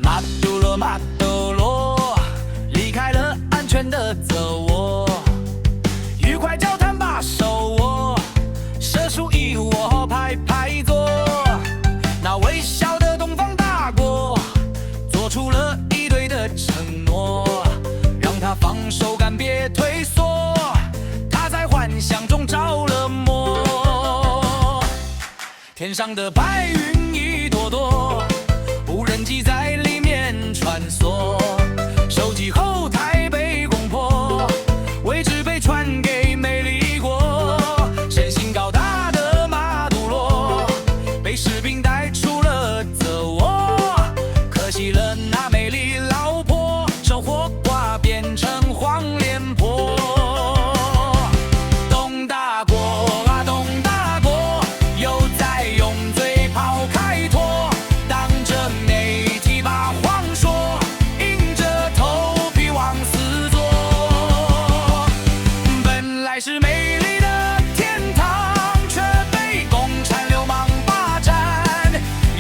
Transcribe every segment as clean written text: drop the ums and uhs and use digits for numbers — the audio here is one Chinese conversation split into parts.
马杜罗，离开了安全的泽窝，愉快交谈把手握，射出一窝拍拍坐。那微笑的东方大国，做出了一堆的承诺，让他放手干别退缩，他在幻想中着了魔。天上的白云一朵朵，无人机在里面穿梭，手机后台被攻破，位置被传给美丽国。身形高大的马杜罗被士兵带出了泽窝，可惜了那美丽老婆，生活瓜变成黄脸婆。东大国啊东大国，又在用嘴炮开拓，当着媒体把谎说，硬着头皮往死做。本来是美丽的天堂，却被共产流氓霸占，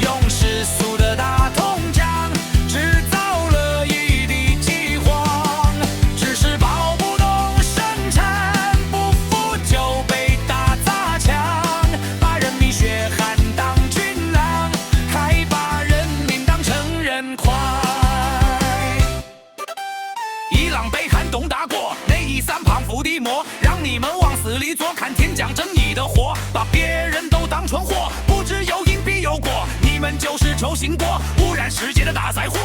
用世俗的大铜匠制造了一地饥荒。只是抱不动生产，不服就被打砸抢，把人民血汗当军粮，还把人民当成人块。伊朗、北韩、东大国，内以三胖伏地魔，让你们往死里做，看天将正义的火，把别人都当蠢货，不知有因必有果，你们就是臭心锅，污染世界的大灾祸。